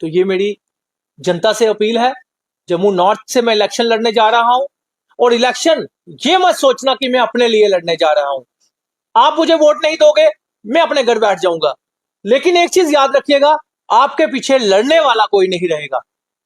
तो ये मेरी जनता से अपील है। जम्मू नॉर्थ से मैं इलेक्शन लड़ने जा रहा हूं, और इलेक्शन ये मत सोचना कि मैं अपने लिए लड़ने जा रहा हूं। आप मुझे वोट नहीं दोगे, मैं अपने घर बैठ जाऊंगा, लेकिन एक चीज याद रखिएगा, आपके पीछे लड़ने वाला कोई नहीं रहेगा।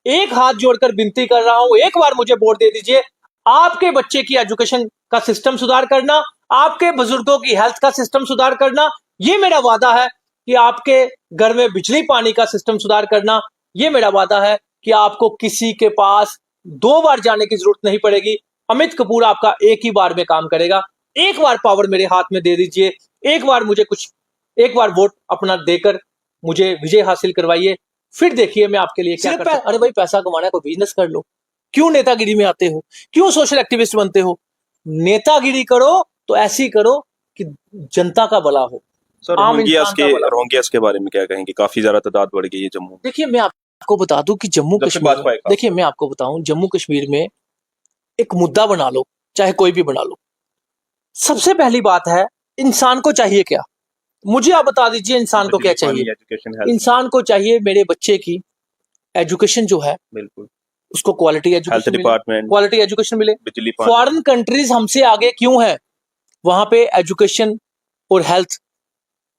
एक हाथ जोड़कर विनती कर रहा हूं, एक बार मुझे वोट दे दीजिए। आपके बच्चे की एजुकेशन का सिस्टम सुधार करना, आपके बुजुर्गों की हेल्थ का सिस्टम सुधार करना, ये मेरा वादा है। कि आपके घर में बिजली पानी का सिस्टम सुधार करना, ये मेरा वादा है। कि आपको किसी के पास 2 बार जाने की जरूरत नहीं पड़ेगी। अमित कपूर आपका एक ही बार में काम करेगा। एक बार पावर मेरे हाथ में दे दीजिए, एक बार वोट अपना देकर मुझे विजय हासिल करवाइए, फिर देखिए मैं आपके लिए क्या कर सकता हूं। अरे भाई, पैसा कमाना है, कोई बिजनेस कर लो। क्यों नेतागिरी में आते हो? क्यों सोशल एक्टिविस्ट बनते हो? नेतागिरी करो तो ऐसी करो कि जनता का भला हो। सर, रोहिंग्यास के बारे में क्या कहेंगे? काफी ज्यादा तादाद बढ़ गई है जम्मू। देखिए, मैं आपको बता दूं कि जम्मू कश्मीर, देखिए मैं आपको बताऊं, जम्मू कश्मीर में एक मुद्दा बना लो, चाहे कोई भी बना लो। सबसे पहली बात है, इंसान को चाहिए क्या? मुझे आप बता दीजिए, इंसान को क्या चाहिए? इंसान को चाहिए मेरे बच्चे की एजुकेशन जो है, बिल्कुल उसको क्वालिटी एजुकेशन मिले। फॉरेन कंट्रीज हमसे आगे क्यों है? वहां पे एजुकेशन और हेल्थ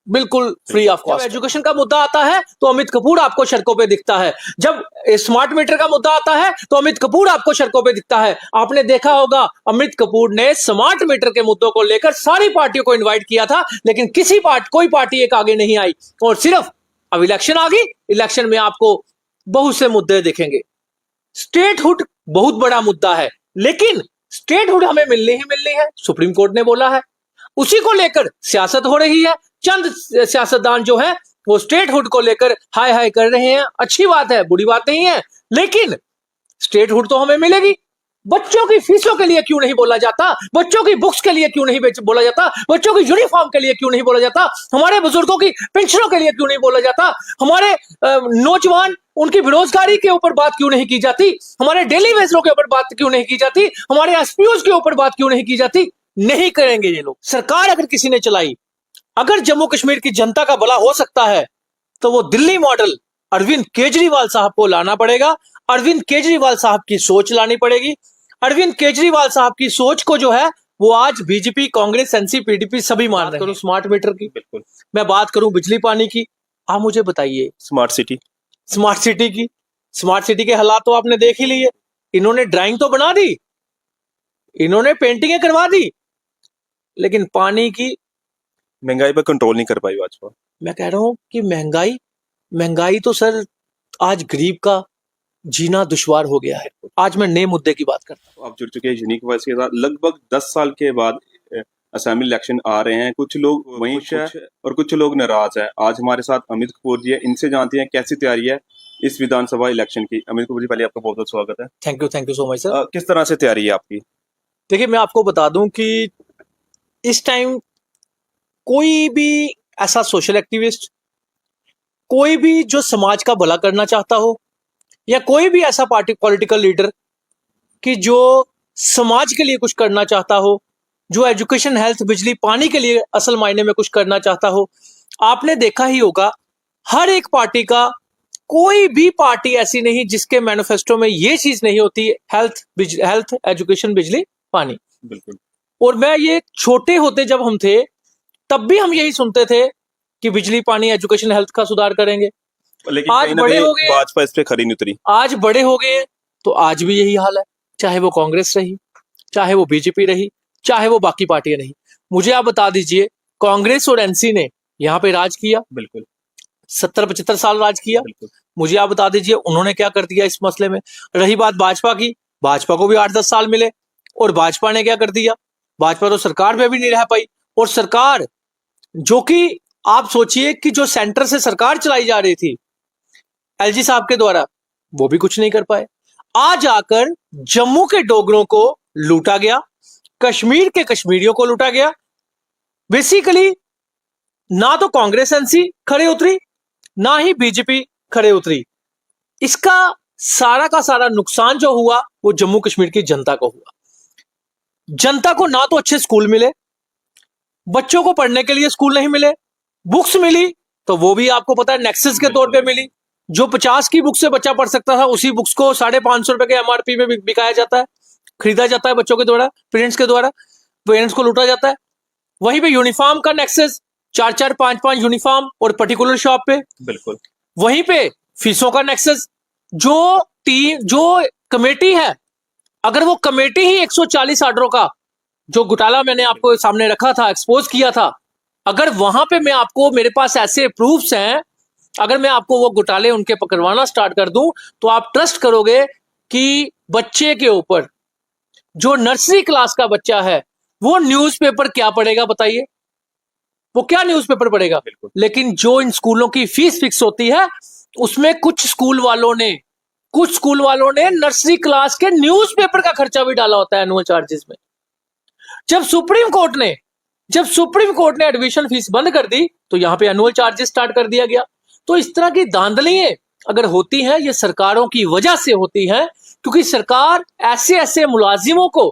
बिल्कुल फ्री ऑफ कॉस्ट। जब एजुकेशन का मुद्दा आता है तो अमित कपूर आपको सड़कों पे दिखता है। जब स्मार्ट मीटर का मुद्दा आता है तो अमित कपूर आपको सड़कों पे दिखता है। आपने देखा होगा, अमित कपूर ने स्मार्ट मीटर के मुद्दों को लेकर सारी पार्टियों को इनवाइट किया था, लेकिन कोई पार्टी एक आगे नहीं आई। और सिर्फ अब इलेक्शन आ गई, इलेक्शन में आपको बहुत से मुद्दे दिखेंगे। स्टेटहुड बहुत बड़ा मुद्दा है, लेकिन स्टेटहुड हमें मिलनी है, सुप्रीम कोर्ट ने बोला है। उसी को लेकर सियासत हो रही है। चंद सियासतदान जो है वो स्टेटहुड को लेकर हाय हाय कर रहे हैं। अच्छी बात है, बुरी बात नहीं है, लेकिन स्टेटहुड तो हमें मिलेगी। बच्चों की फीसों के लिए क्यों नहीं बोला जाता? बच्चों की बुक्स के लिए क्यों नहीं बोला जाता? बच्चों की यूनिफॉर्म के लिए क्यों नहीं बोला जाता? हमारे बुजुर्गों की पेंशनों के लिए क्यों नहीं बोला जाता? हमारे नौजवान, उनकी बेरोजगारी के ऊपर बात क्यों नहीं की जाती? हमारे डेली वेजरों के ऊपर बात क्यों नहीं की जाती? हमारे एसपीओज के ऊपर बात क्यों नहीं की जाती? नहीं करेंगे ये लोग। सरकार अगर किसी ने चलाई, अगर जम्मू कश्मीर की जनता का भला हो सकता है, तो वो दिल्ली मॉडल अरविंद केजरीवाल साहब को लाना पड़ेगा। अरविंद केजरीवाल साहब की सोच लानी पड़ेगी। अरविंद केजरीवाल साहब की सोच को जो है वो आज बीजेपी, कांग्रेस, एनसी, पीडीपी सभी मान रहे हैं। स्मार्ट मीटर की, बिल्कुल मैं बात करूं बिजली पानी की, आप मुझे बताइए। स्मार्ट सिटी के हालात तो आपने देख ही लिए। इन्होंने ड्राइंग तो बना दी, इन्होंने पेंटिंगें करवा दी, लेकिन पानी की महंगाई पर कंट्रोल नहीं कर पाई भाजपा। मैं कह रहा हूं कि महंगाई तो सर आज गरीब का जीना दुश्वार हो गया है। आज मैं नए मुद्दे की बात करता हूं। आप जुड़ चुके हैं यूनिक वॉइस के साथ। लगभग 10 साल के बाद असेंबली इलेक्शन आ रहे हैं। कुछ लोग वहीं से और कुछ लोग नाराज है। आज हमारे साथ अमित कपूर जी है, इनसे जानते हैं कैसी तैयारी है इस विधानसभा इलेक्शन की। अमित कपूर जी, पहले आपका बहुत बहुत स्वागत है। Thank you so much sir. किस तरह से तैयारी है आपकी? देखिए, मैं आपको बता दूं कि इस टाइम कोई भी ऐसा सोशल एक्टिविस्ट, कोई भी जो समाज का भला करना चाहता हो, या कोई भी ऐसा पॉलिटिकल लीडर कि जो समाज के लिए कुछ करना चाहता हो, जो एजुकेशन, हेल्थ, बिजली, पानी के लिए असल मायने में कुछ करना चाहता हो, आपने देखा ही होगा हर एक पार्टी का, कोई भी पार्टी ऐसी नहीं जिसके मैनिफेस्टो में ये चीज नहीं होती, हेल्थ, एजुकेशन, बिजली, पानी। बिल्कुल। और मैं ये छोटे होते जब हम थे, तब भी हम यही सुनते थे कि बिजली, पानी, एजुकेशन, हेल्थ का सुधार करेंगे। लेकिन आज बड़े हो गए, भाजपा इस पे खरी नहीं उतरी। आज बड़े हो गए तो आज भी यही हाल है, चाहे वो कांग्रेस रही, चाहे वो बीजेपी रही, चाहे वो बाकी पार्टियां रही। मुझे आप बता दीजिए, कांग्रेस और एनसी ने यहाँ पे राज किया, बिल्कुल 70-75 साल राज किया। मुझे आप बता दीजिए उन्होंने क्या कर दिया इस मसले में। रही बात भाजपा की, भाजपा को भी 8-10 साल मिले, और भाजपा ने क्या कर दिया? भाजपा तो सरकार में भी नहीं रह पाई। और सरकार जो कि आप सोचिए कि जो सेंटर से सरकार चलाई जा रही थी एलजी साहब के द्वारा, वो भी कुछ नहीं कर पाए। आज आकर जम्मू के डोगरों को लूटा गया, कश्मीर के कश्मीरियों को लूटा गया। बेसिकली ना तो कांग्रेस एनसी खड़े उतरी, ना ही बीजेपी खड़े उतरी। इसका सारा का सारा नुकसान जो हुआ वो जम्मू कश्मीर की जनता को हुआ। जनता को ना तो अच्छे स्कूल मिले, बच्चों को पढ़ने के लिए स्कूल नहीं मिले, बुक्स मिली तो वो भी आपको पता है नेक्सस के तौर पे मिली, जो 50 की बुक से बच्चा पढ़ सकता था, उसी बुक्स को 550 रुपए के एमआरपी में बिकाया जाता है, खरीदा जाता है बच्चों के द्वारा, पेरेंट्स के द्वारा, पेरेंट्स को लूटा जाता है। वहीं पे यूनिफॉर्म का नेक्सस, 4-4, 5-5 यूनिफॉर्म और पर्टिकुलर शॉप पे। बिल्कुल। वहीं पे फीसों का नेक्सस, जो कमेटी है, अगर वो कमेटी ही 140 ऑर्डरों का जो घोटाला मैंने आपको सामने रखा था, एक्सपोज किया था, अगर वहां पे मैं आपको, मेरे पास ऐसे प्रूफ्स हैं, अगर मैं आपको वो घोटाले उनके पकड़वाना स्टार्ट कर दूं, तो आप ट्रस्ट करोगे कि बच्चे के ऊपर, जो नर्सरी क्लास का बच्चा है, वो न्यूज़पेपर क्या पढ़ेगा बताइए? वो क्या न्यूज़पेपर पढ़ेगा? लेकिन जो इन स्कूलों की फीस फिक्स होती है, उसमें कुछ स्कूल वालों ने नर्सरी क्लास के न्यूज़पेपर का खर्चा भी डाला होता है एनुअल चार्जेस में। जब सुप्रीम कोर्ट ने एडमिशन फीस बंद कर दी, तो यहां पे एनुअल चार्जेस स्टार्ट कर दिया गया। तो इस तरह की धांधलियां अगर होती हैं, ये सरकारों की वजह से होती हैं, क्योंकि सरकार ऐसे मुलाजिमों को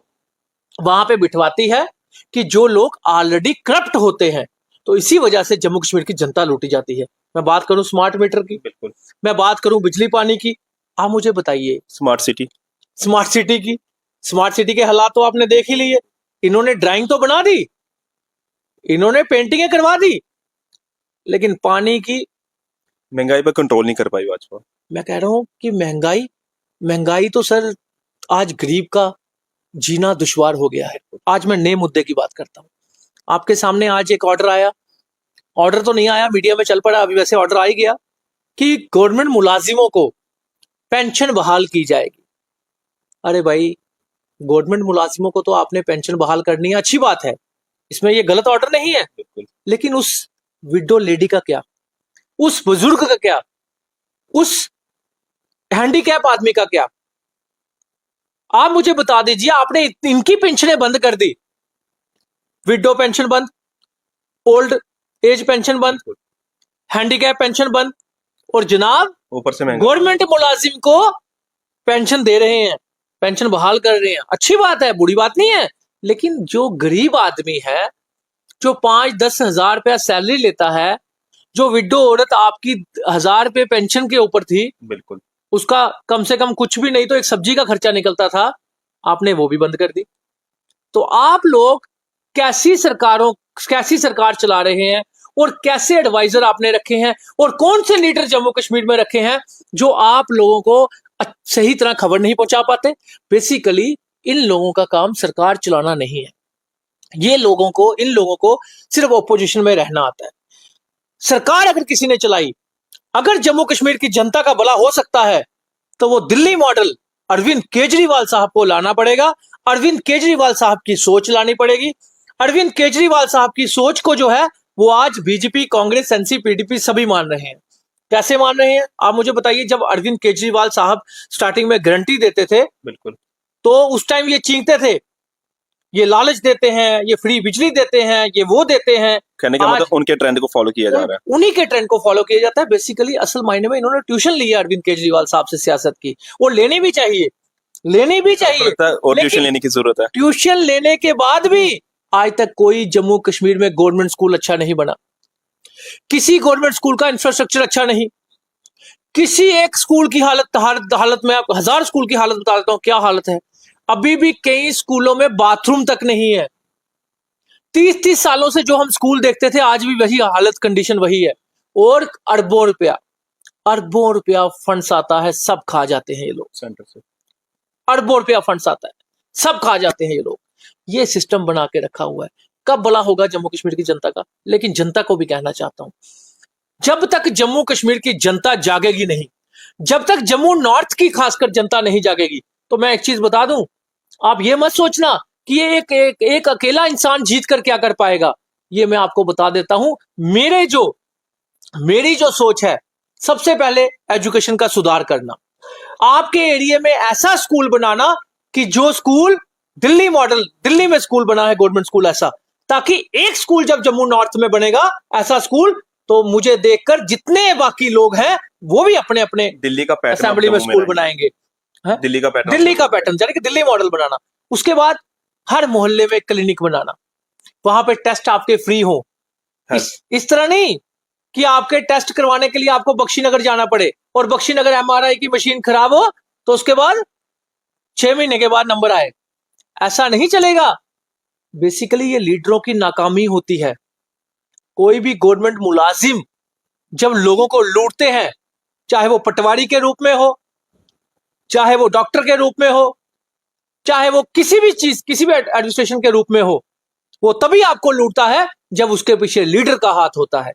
वहां पे बिठवाती है कि जो लोग ऑलरेडी करप्ट होते हैं। तो इसी वजह से जम्मू कश्मीर की जनता लूटी जाती है। मैं बात करूं स्मार्ट मीटर की, बिल्कुल, मैं बात करूं बिजली पानी की, आप मुझे बताइए स्मार्ट सिटी की, स्मार्ट सिटी के हालात तो आपने देख ही लिए। इन्होंने ड्राइंग तो बना दी, इन्होंने पेंटिंगें करवा दी, लेकिन पानी की, महंगाई पर कंट्रोल नहीं कर पाई भाजपा। मैं कह रहा हूं कि महंगाई तो सर आज गरीब का जीना दुश्वार हो गया है। आज मैं नए मुद्दे की बात करता हूं। आपके सामने आज एक ऑर्डर आया, ऑर्डर तो नहीं आया, मीडिया में चल पड़ा, अभी वैसे ऑर्डर आ ही गया कि गवर्नमेंट मुलाजिमों को पेंशन बहाल की जाएगी। अरे भाई, गवर्नमेंट मुलाजिमों को तो आपने पेंशन बहाल करनी है, अच्छी बात है, इसमें ये गलत ऑर्डर नहीं है, लेकिन उस विडो लेडी का क्या, उस बुजुर्ग का क्या, उस हैंडीकैप आदमी का क्या? आप मुझे बता दीजिए, आपने इनकी पेंशनें बंद कर दी, विडो पेंशन बंद, ओल्ड एज पेंशन बंद, हैंडीकैप पेंशन बंद, और जनाब ऊपर से गवर्नमेंट मुलाजिम को पेंशन दे रहे हैं, पेंशन बहाल कर रहे हैं। अच्छी बात है, बुरी बात नहीं है, लेकिन जो गरीब आदमी है, जो 5-10 हजार रुपया सैलरी लेता है, जो विडो औरत आपकी 1000 रुपये पेंशन के ऊपर थी, बिल्कुल, उसका कम से कम कुछ भी नहीं तो एक सब्जी का खर्चा निकलता था, आपने वो भी बंद कर दी। तो आप लोग कैसी सरकार चला रहे हैं, और कैसे एडवाइजर आपने रखे हैं, और कौन से लीडर जम्मू कश्मीर में रखे हैं जो आप लोगों को सही तरह खबर नहीं पहुंचा पाते। बेसिकली इन लोगों का काम सरकार चलाना नहीं है, इन लोगों को सिर्फ ऑपोजिशन में रहना आता है। सरकार अगर किसी ने चलाई, अगर जम्मू कश्मीर की जनता का भला हो सकता है, तो वो दिल्ली मॉडल अरविंद केजरीवाल साहब को लाना पड़ेगा। अरविंद केजरीवाल साहब की सोच लानी पड़ेगी। अरविंद केजरीवाल साहब की सोच को जो है वो आज बीजेपी, कांग्रेस, एनसी, पीडीपी सभी मान रहे हैं। कैसे मान रहे हैं आप मुझे बताइए? जब अरविंद केजरीवाल साहब स्टार्टिंग में गारंटी देते थे, बिल्कुल, तो उस टाइम ये चीखते थे, ये लालच देते हैं, ये फ्री बिजली देते हैं, ये वो देते हैं। कहने का मतलब उनके ट्रेंड को फॉलो किया जा रहा है, उन्हीं के ट्रेंड को फॉलो किया जाता है। बेसिकली असल मायने में इन्होंने ट्यूशन लिया अरविंद केजरीवाल साहब से सियासत की, और लेनी भी चाहिए और ट्यूशन लेने की जरूरत है। ट्यूशन लेने के बाद भी आज तक कोई जम्मू कश्मीर में गवर्नमेंट स्कूल अच्छा नहीं बना, किसी गवर्नमेंट स्कूल का इंफ्रास्ट्रक्चर अच्छा नहीं, किसी एक स्कूल की हालत में, आप 1000 स्कूल की हालत बता देता हूं क्या हालत है। अभी भी कई स्कूलों में बाथरूम तक नहीं है। 30-30 सालों से जो हम स्कूल देखते थे, आज भी वही हालत, कंडीशन वही है। और अरबों रुपया फंड्स आता है, सब खा जाते हैं ये लोग। सेंटर से अरबों रुपया फंड्स आता है, सब खा जाते हैं ये लोग। ये सिस्टम बना के रखा हुआ है। कब भला होगा जम्मू कश्मीर की जनता का? लेकिन जनता को भी कहना चाहता हूं, जब तक जम्मू कश्मीर की जनता जागेगी नहीं, जब तक जम्मू नॉर्थ की खासकर जनता नहीं जागेगी, तो मैं एक चीज बता दूं, आप ये मत सोचना कि ये एक अकेला इंसान जीत कर क्या कर पाएगा। ये मैं आपको बता देता हूं, मेरी जो सोच है, सबसे पहले एजुकेशन का सुधार करना, आपके एरिया में ऐसा स्कूल बनाना कि जो स्कूल दिल्ली मॉडल, दिल्ली में स्कूल बना है गवर्नमेंट स्कूल ऐसा, ताकि एक स्कूल जब जम्मू नॉर्थ में बनेगा ऐसा स्कूल, तो मुझे देखकर जितने बाकी लोग हैं वो भी अपने अपने दिल्ली का पैटर्न असेंबली में स्कूल बनाएंगे। दिल्ली का पैटर्न यानी कि दिल्ली मॉडल बनाना। उसके बाद हर मोहल्ले में क्लिनिक बनाना, वहां पे टेस्ट आपके फ्री हो। इस तरह नहीं कि आपके टेस्ट करवाने के लिए आपको बख्शीनगर जाना पड़े और बख्शीनगर एमआरआई की मशीन खराब हो तो उसके बाद 6 महीने के बाद नंबर आए। ऐसा नहीं चलेगा। बेसिकली ये लीडरों की नाकामी होती है। कोई भी गवर्नमेंट मुलाजिम जब लोगों को लूटते हैं, चाहे वो पटवारी के रूप में हो, चाहे वो डॉक्टर के रूप में हो, चाहे वो किसी भी एडमिनिस्ट्रेशन के रूप में हो, वो तभी आपको लूटता है जब उसके पीछे लीडर का हाथ होता है।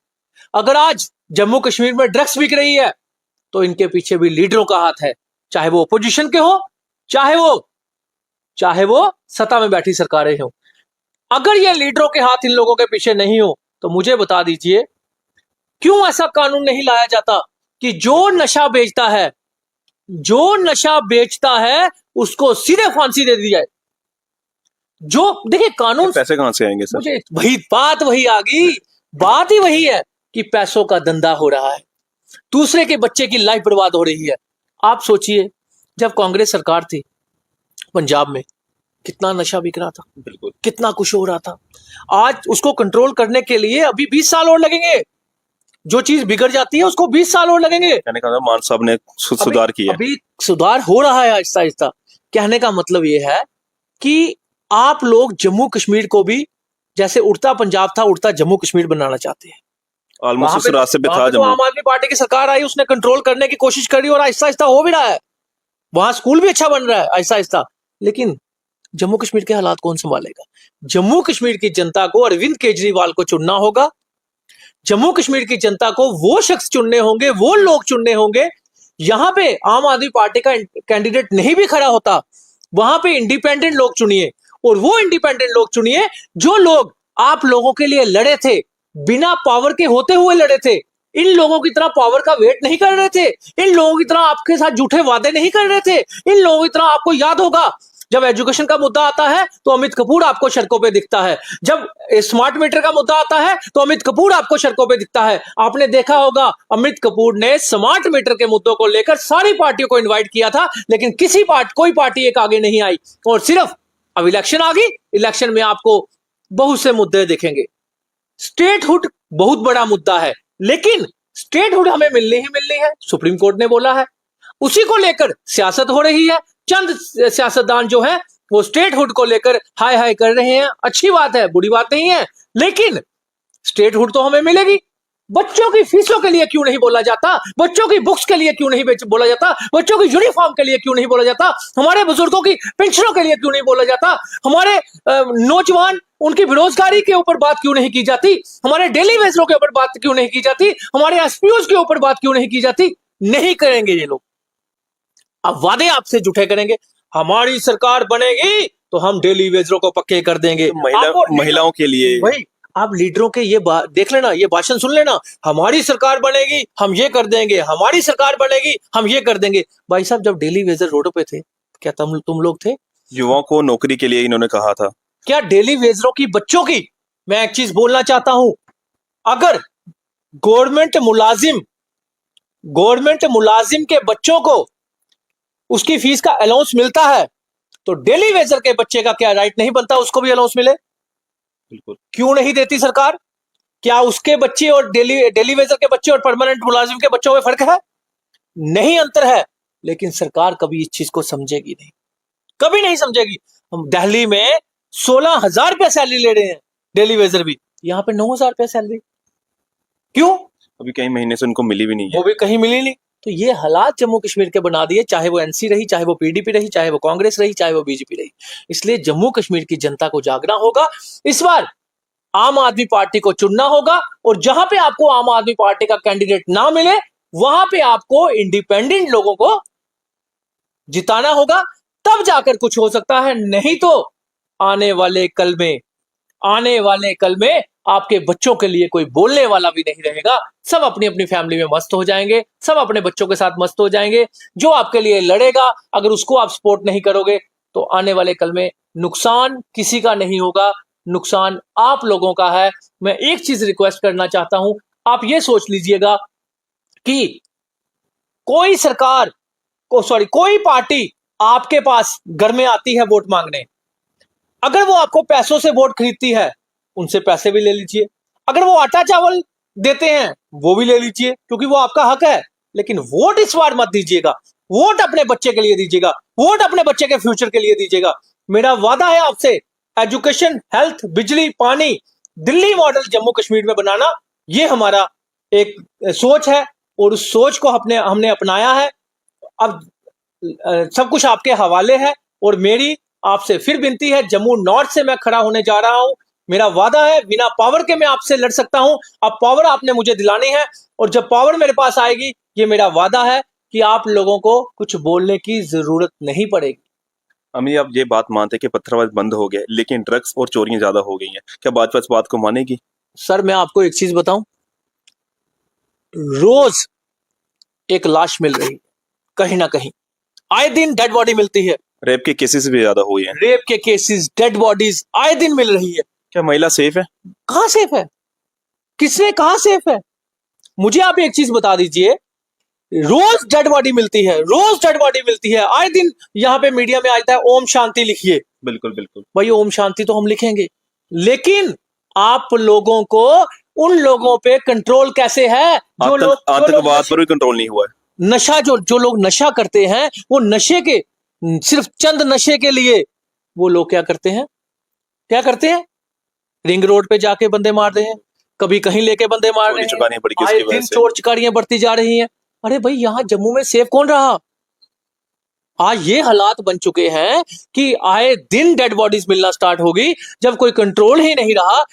अगर आज जम्मू कश्मीर में ड्रग्स बिक रही है तो इनके पीछे भी लीडरों का हाथ है, चाहे वो ओपोजिशन के हो, चाहे वो सत्ता में बैठी सरकारें हो। अगर ये लीडरों के हाथ इन लोगों के पीछे नहीं हो तो मुझे बता दीजिए क्यों ऐसा कानून नहीं लाया जाता कि जो नशा बेचता है उसको सीधे फांसी दे दी जाए। जो देखिए कानून, पैसे कहां से आएंगे सर? मुझे वही आ गई, बात ही वही है कि पैसों का धंधा हो रहा है, दूसरे के बच्चे की लाइफ बर्बाद हो रही है। आप सोचिए जब कांग्रेस सरकार थी पंजाब में कितना नशा बिक रहा था, बिल्कुल, कितना कुछ हो रहा था। आज उसको कंट्रोल करने के लिए अभी 20 साल और लगेंगे। जो चीज बिगड़ जाती है उसको 20 साल और लगेंगे। कहने का मान साहब ने सुधार किया, अभी सुधार हो रहा है आहिस्ता आहिस्ता। कहने का मतलब ये है कि आप लोग जम्मू कश्मीर को भी जैसे उड़ता पंजाब था उड़ता जम्मू कश्मीर बनाना चाहते हैं। ऑलमोस्ट उस रास्ते पे था। तो आम आदमी पार्टी की सरकार आई, उसने कंट्रोल करने की कोशिश करी और आहिस्ता आहिस्ता हो भी रहा है। वहां स्कूल भी अच्छा बन रहा है आहिस्ता आहिस्ता। लेकिन जम्मू कश्मीर के हालात कौन संभालेगा? जम्मू कश्मीर की जनता को अरविंद केजरीवाल को चुनना होगा। जम्मू कश्मीर की जनता को वो शख्स चुनने होंगे, वो लोग चुनने होंगे। यहां पे आम आदमी पार्टी का कैंडिडेट नहीं भी खड़ा होता, वहां पे इंडिपेंडेंट लोग चुनिए। और वो इंडिपेंडेंट लोग चुनिए जो लोग आप लोगों के लिए लड़े थे, बिना पावर के होते हुए लड़े थे। इन लोगों की तरह पावर का वेट नहीं कर रहे थे, इन लोगों की तरह आपके साथ झूठे वादे नहीं कर रहे थे। इन लोगों की तरह आपको याद होगा जब एजुकेशन का मुद्दा आता है तो अमित कपूर आपको सड़कों पे दिखता है, जब स्मार्ट मीटर का मुद्दा आता है तो अमित कपूर आपको सड़कों पे दिखता है। आपने देखा होगा अमित कपूर ने स्मार्ट मीटर के मुद्दों को लेकर सारी पार्टियों को इनवाइट किया था, लेकिन कोई पार्टी एक आगे नहीं आई। और सिर्फ अब इलेक्शन आ गई, इलेक्शन में आपको बहुत से मुद्दे दिखेंगे। स्टेटहुड बहुत बड़ा मुद्दा है, लेकिन स्टेटहुड हमें मिलनी है, सुप्रीम कोर्ट ने बोला है। उसी को लेकर सियासत हो रही है। चंद सियासतदान जो है वो स्टेटहुड को लेकर हाय हाय कर रहे हैं। अच्छी बात है, बुरी बात नहीं है, लेकिन स्टेटहुड तो हमें मिलेगी। बच्चों की फीसों के लिए क्यों नहीं बोला जाता? बच्चों की बुक्स के लिए क्यों नहीं बोला जाता? बच्चों की यूनिफॉर्म के लिए क्यों नहीं बोला जाता? हमारे बुजुर्गों की पेंशनों के लिए क्यों नहीं बोला जाता? हमारे नौजवान उनकी बेरोजगारी के ऊपर बात क्यों नहीं की जाती? हमारे डेली वेजरों के ऊपर बात क्यों नहीं की जाती? हमारे एसपीओज के ऊपर बात क्यों नहीं की जाती? नहीं करेंगे ये लोग। अब वादे आपसे झूठे करेंगे, हमारी सरकार बनेगी तो हम डेली वेजरों को पक्के कर देंगे। तो महिलाओं के लिए वही आप लीडरों के ये देख लेना, ये भाषण सुन लेना, हमारी सरकार बनेगी हम ये कर देंगे, हमारी सरकार बनेगी हम ये कर देंगे। भाई साहब जब डेली वेजर रोडों पे थे क्या तुम लोग थे? युवाओं को नौकरी के लिए इन्होंने कहा था। क्या डेली वेजरों की बच्चों की, मैं एक चीज बोलना चाहता हूं, अगर गवर्नमेंट मुलाजिम के बच्चों को उसकी फीस का अलाउंस मिलता है तो डेली वेजर के बच्चे का क्या राइट नहीं बनता उसको भी अलाउंस मिले? बिल्कुल। क्यों नहीं देती सरकार? क्या उसके बच्चे और डेली वेजर के बच्चे और परमानेंट मुलाजिम के बच्चों में फर्क है? नहीं, अंतर है। लेकिन सरकार कभी इस चीज को समझेगी नहीं, कभी नहीं समझेगी। हम दिल्ली में 16,000 रुपया सैलरी ले रहे हैं डेली वेजर भी, यहाँ पे 9,000 रुपया सैलरी। क्यों? अभी कई महीने से उनको मिली भी नहीं है, वो भी कहीं मिली नहीं। तो ये हालात जम्मू कश्मीर के बना दिए, चाहे वो एनसी रही, चाहे वो पीडीपी रही, चाहे वो कांग्रेस रही, चाहे वो बीजेपी रही। इसलिए जम्मू कश्मीर की जनता को जागना होगा, इस बार आम आदमी पार्टी को चुनना होगा। और जहां पे आपको आम आदमी पार्टी का कैंडिडेट ना मिले वहां पे आपको इंडिपेंडेंट लोगों को जिताना होगा, तब जाकर कुछ हो सकता है। नहीं तो आने वाले कल में आपके बच्चों के लिए कोई बोलने वाला भी नहीं रहेगा। सब अपनी अपनी फैमिली में मस्त हो जाएंगे, सब अपने बच्चों के साथ मस्त हो जाएंगे। जो आपके लिए लड़ेगा अगर उसको आप सपोर्ट नहीं करोगे तो आने वाले कल में नुकसान किसी का नहीं होगा, नुकसान आप लोगों का है। मैं एक चीज रिक्वेस्ट करना चाहता हूं, आप ये सोच लीजिएगा कि कोई पार्टी आपके पास घर में आती है वोट मांगने, अगर वो आपको पैसों से वोट खरीदती है उनसे पैसे भी ले लीजिए। अगर वो आटा चावल देते हैं वो भी ले लीजिए, क्योंकि वो आपका हक है, लेकिन वोट इस बार मत दीजिएगा। वोट अपने बच्चे के लिए दीजिएगा, वोट अपने बच्चे के फ्यूचर के लिए दीजिएगा। मेरा वादा है आपसे, एजुकेशन, हेल्थ, बिजली, पानी, दिल्ली मॉडल जम्मू कश्मीर में बनाना, ये हमारा एक सोच है और उस सोच को हमने अपनाया है। अब सब कुछ आपके हवाले है और मेरी आपसे फिर विनती है, जम्मू नॉर्थ से मैं खड़ा होने जा रहा हूं। मेरा वादा है, बिना पावर के मैं आपसे लड़ सकता हूं। अब पावर आपने मुझे दिलानी है और जब पावर मेरे पास आएगी, ये मेरा वादा है कि आप लोगों को कुछ बोलने की जरूरत नहीं पड़ेगी। अमी, आप ये बात मानते हैं कि पत्थरबाज बंद हो गया, लेकिन ड्रग्स और चोरियां ज्यादा हो गई हैं, क्या भाजपा इस बात को मानेगी? सर मैं आपको एक चीज बताऊं, रोज एक लाश मिल रही है कहीं ना कहीं, आए दिन डेड बॉडी मिलती है। रेप के केसेस भी ज्यादा हुए हैं। रेप के केसेस, डेड बॉडीज आए दिन मिल रही है। क्या महिला सेफ है? कहां सेफ है? किसने कहा सेफ है? मुझे आप एक चीज बता दीजिए, रोज डेड बॉडी मिलती है, रोज डेड बॉडी मिलती है, आए दिन यहाँ पे मीडिया में आता है ओम शांति लिखिए। बिल्कुल बिल्कुल भाई ओम शांति तो हम लिखेंगे, लेकिन आप लोगों को उन लोगों पे कंट्रोल कैसे है जो लोग आतंकवाद पर भी कंट्रोल नहीं हुआ है। नशा, जो लोग नशा करते हैं, वो नशे के, सिर्फ चंद नशे के लिए वो लोग क्या करते हैं, रिंग रोड पे जाके बंदे मार रहे हैं, कभी कहीं लेके बंदे मार रहे हैं, आए दिन चोर चिकारियां बढ़ती जा रही हैं। अरे भाई यहाँ जम्मू में सेफ कौन रहा? आज ये हालात बन चुके हैं कि आए दिन डेड बॉडीज मिलना स्टार्ट होगी जब कोई कंट्रोल ही नहीं रहा।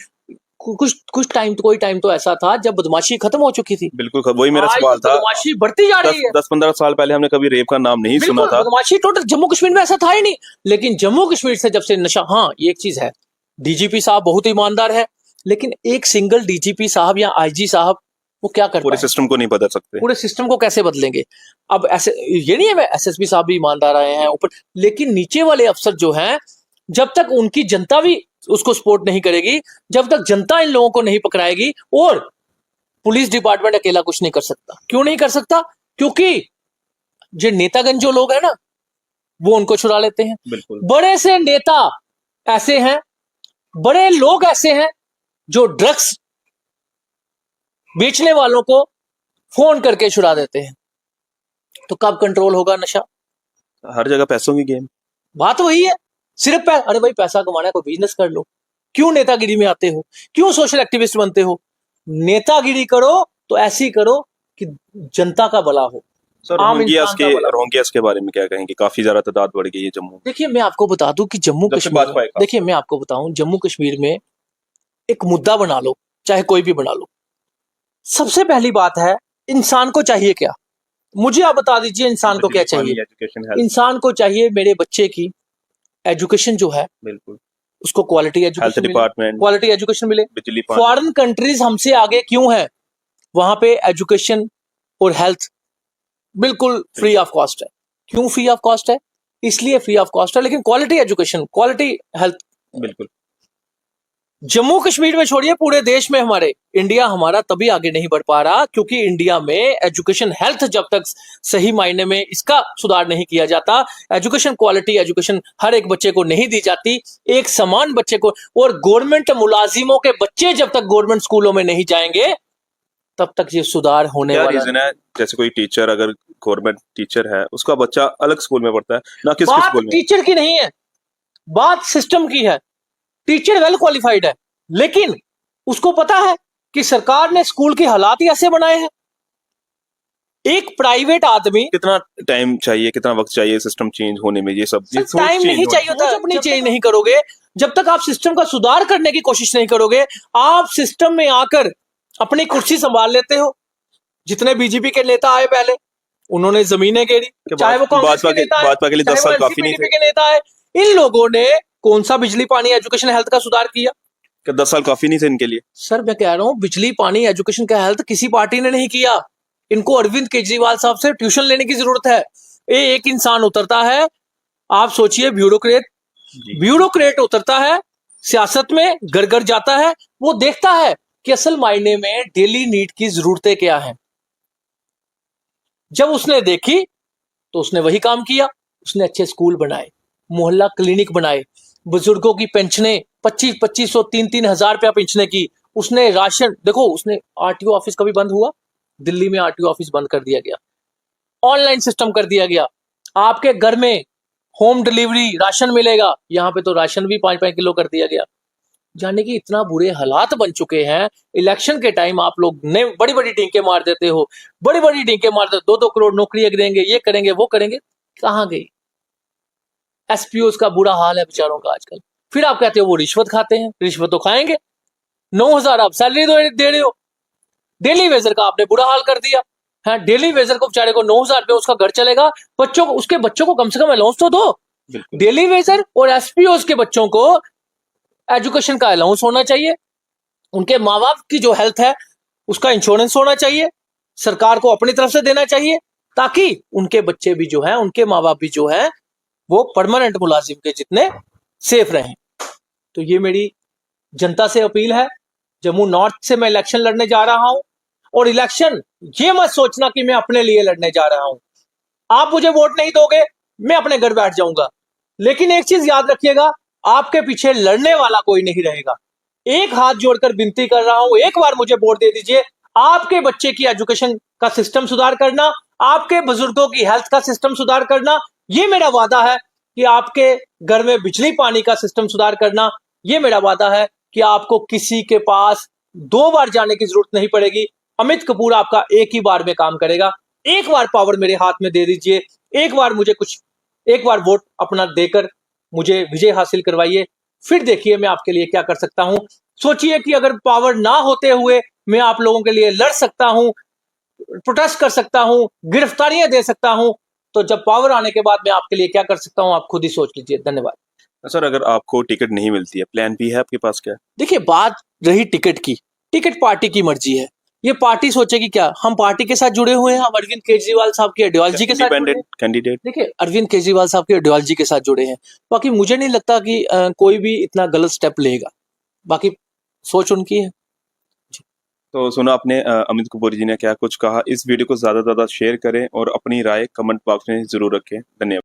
कोई टाइम तो ऐसा था जब बदमाशी खत्म हो चुकी थी। बिल्कुल, वही मेरा सवाल था। बदमाशी बढ़ती जा रही है। 10-15 साल पहले हमने कभी रेप का नाम नहीं सुना था। बदमाशी टोटल जम्मू कश्मीर में ऐसा था ही नहीं, लेकिन जम्मू कश्मीर से जब से नशा, हाँ ये एक चीज है, डीजीपी साहब बहुत ईमानदार है, लेकिन एक सिंगल डीजीपी साहब या आईजी साहब वो क्या करते हैं? पूरे सिस्टम को नहीं बदल सकते। पूरे सिस्टम को कैसे बदलेंगे? अब ऐसे ये नहीं है, एसएसपी साहब भी ईमानदार आए हैं ऊपर, लेकिन नीचे वाले अफसर जो हैं, जब तक उनकी जनता भी उसको सपोर्ट नहीं करेगी, जब तक जनता इन लोगों को नहीं पकड़ाएगी, और पुलिस डिपार्टमेंट अकेला कुछ नहीं कर सकता। क्यों नहीं कर सकता? क्योंकि जो नेतागण जो लोग हैं ना, वो उनको छुड़ा लेते हैं। बिल्कुल। बड़े से नेता ऐसे हैं, बड़े लोग ऐसे हैं जो ड्रग्स बेचने वालों को फोन करके छुड़ा देते हैं। तो कब कंट्रोल होगा नशा? हर जगह पैसों की गेम। बात वही है, सिर्फ अरे भाई पैसा कमाना है, कोई बिजनेस कर लो। क्यों नेतागिरी में आते हो? क्यों सोशल एक्टिविस्ट बनते हो? नेतागिरी करो तो ऐसी करो कि जनता का भला हो। सर, रोहिंग्यास के बारे में क्या कहेंगे? काफी ज्यादा तादाद बढ़ गई है जम्मू। देखिए मैं आपको बता दूं कि जम्मू कश्मीर, देखिए मैं आपको बताऊं, जम्मू कश्मीर में एक मुद्दा बना लो, चाहे कोई भी बना लो। सबसे पहली बात है, इंसान को चाहिए क्या? मुझे आप बता दीजिए इंसान को क्या चाहिए? इंसान को चाहिए मेरे बच्चे की एजुकेशन जो है, बिल्कुल उसको क्वालिटी एजुकेशन मिले। बिजली, फॉरेन कंट्रीज हमसे आगे क्यों है? वहां पे एजुकेशन और हेल्थ बिल्कुल फ्री ऑफ कॉस्ट है। क्यों फ्री ऑफ कॉस्ट है? इसलिए फ्री ऑफ कॉस्ट है, लेकिन क्वालिटी एजुकेशन, क्वालिटी हेल्थ बिल्कुल। जम्मू कश्मीर में छोड़िए, पूरे देश में हमारे, इंडिया हमारा तभी आगे नहीं बढ़ पा रहा क्योंकि इंडिया में एजुकेशन, हेल्थ जब तक सही मायने में इसका सुधार नहीं किया जाता, एजुकेशन क्वालिटी एजुकेशन हर एक बच्चे को नहीं दी जाती, एक समान बच्चे को, और गवर्नमेंट मुलाजिमों के बच्चे जब तक गवर्नमेंट स्कूलों में नहीं जाएंगे तब तक ये सुधार होने वाला रीजन है? जैसे कोई टीचर, अगर गवर्नमेंट टीचर है, उसका बच्चा अलग स्कूल में पढ़ता है ना, किस स्कूल में? टीचर की नहीं है बात, सिस्टम की है। टीचर वेल क्वालिफाइड है, लेकिन उसको पता है कि सरकार ने स्कूल के हालात ही ऐसे बनाए हैं। एक प्राइवेट आदमी, कितना टाइम चाहिए, कितना वक्त चाहिए सिस्टम चेंज होने में? ये सब टाइम नहीं चाहिए होता। अपनी चेंज नहीं करोगे, जब तक आप सिस्टम का सुधार करने की कोशिश नहीं करोगे, आप सिस्टम में आकर अपनी कुर्सी संभाल लेते हो। जितने बीजेपी के नेता आए पहले, उन्होंने जमीनें घेरी, चाहे वो कांग्रेस के लिए 10 साल काफी नहीं थे। नेता है, इन लोगों ने कौन सा बिजली, पानी, एजुकेशन, हेल्थ का सुधार किया? क्या 10 साल काफी नहीं थे इनके लिए? सर मैं कह रहा हूँ, बिजली, पानी, एजुकेशन का हेल्थ किसी पार्टी ने नहीं किया। इनको अरविंद केजरीवाल साहब से ट्यूशन लेने की जरूरत है। एक इंसान उतरता है, आप सोचिए, ब्यूरोक्रेट उतरता है सियासत में, घर घर जाता है, वो देखता है कि असल मायने में डेली नीड की जरूरतें क्या हैं। जब उसने देखी तो उसने वही काम किया। उसने अच्छे स्कूल बनाए, मोहल्ला क्लिनिक बनाए, बुजुर्गों की पेंशनें 2500 3-3 हजार रुपया पेंशनें की, उसने राशन, देखो उसने आरटीओ ऑफिस कभी बंद हुआ? दिल्ली में आरटीओ ऑफिस बंद कर दिया गया, ऑनलाइन सिस्टम कर दिया गया, आपके घर में होम डिलीवरी राशन मिलेगा, यहाँ पे तो राशन भी 5-5 किलो कर दिया गया। यानी कि इतना बुरे हालात बन चुके हैं। इलेक्शन के टाइम आप लोग ने बड़ी बड़ी टीके मार देते हो, बड़ी बड़ी टीके मार देते, 2-2 करोड़ नौकरी देंगे, ये करेंगे वो करेंगे, कहाँ गई? एसपीओ का बुरा हाल है बेचारों का आजकल। फिर आप कहते हो वो रिश्वत खाते हैं, रिश्वत तो खाएंगे। 9,000 आप सैलरी दे रहे हो, डेली वेजर का आपने बुरा हाल कर दिया है। डेली वेजर को बेचारे को 9,000 रुपये उसका घर चलेगा, बच्चों को, उसके बच्चों को कम से कम अलाउंस तो दो। डेली वेजर और एसपीओ के बच्चों को एजुकेशन का अलाउंस होना चाहिए, उनके माँ बाप की जो हेल्थ है उसका इंश्योरेंस होना चाहिए, सरकार को अपनी तरफ से देना चाहिए, ताकि उनके बच्चे भी जो है, उनके माँ बाप भी जो है वो परमानेंट मुलाजिम के जितने सेफ रहें। तो ये मेरी जनता से अपील है। जम्मू नॉर्थ से मैं इलेक्शन लड़ने जा रहा हूं, और इलेक्शन ये मत सोचना कि मैं अपने लिए लड़ने जा रहा हूं। आप मुझे वोट नहीं दोगे, मैं अपने घर बैठ जाऊंगा, लेकिन एक चीज याद रखिएगा, आपके पीछे लड़ने वाला कोई नहीं रहेगा। एक हाथ जोड़कर विनती कर रहा हूं, एक बार मुझे वोट दे दीजिए। आपके बच्चे की एजुकेशन का सिस्टम सुधार करना, आपके बुजुर्गों की हेल्थ का सिस्टम सुधार करना, ये मेरा वादा है। कि आपके घर में बिजली पानी का सिस्टम सुधार करना, ये मेरा वादा है। कि आपको किसी के पास 2 बार जाने की जरूरत नहीं पड़ेगी। अमित कपूर आपका एक ही बार में काम करेगा। एक बार पावर मेरे हाथ में दे दीजिए, एक बार मुझे एक बार वोट अपना देकर मुझे विजय हासिल करवाइए, फिर देखिए मैं आपके लिए क्या कर सकता हूं। सोचिए कि अगर पावर ना होते हुए मैं आप लोगों के लिए लड़ सकता हूं, प्रोटेस्ट कर सकता हूं, गिरफ्तारियां दे सकता हूं, तो जब पावर आने के बाद मैं आपके लिए क्या कर सकता हूं, आप खुद ही सोच लीजिए। धन्यवाद। सर, अगर आपको टिकट नहीं मिलती है, प्लान बी है आपके पास क्या? देखिए, बात रही टिकट की, टिकट पार्टी की मर्जी है। ये पार्टी सोचेगी क्या? हम पार्टी के साथ जुड़े हुए हैं, हम अरविंद केजरीवाल साहब की आइडियोलॉजी के साथ जुड़े हैं। कैंडिडेट, देखिए, अरविंद केजरीवाल साहब की आइडियोलॉजी के साथ जुड़े हैं। बाकी मुझे नहीं लगता कि कोई भी इतना गलत स्टेप लेगा, बाकी सोच उनकी है। तो सुना आपने अमित कपूर जी ने क्या कुछ कहा। इस वीडियो को ज्यादा से ज्यादा शेयर करें और अपनी राय कमेंट बॉक्स में जरूर रखें। धन्यवाद।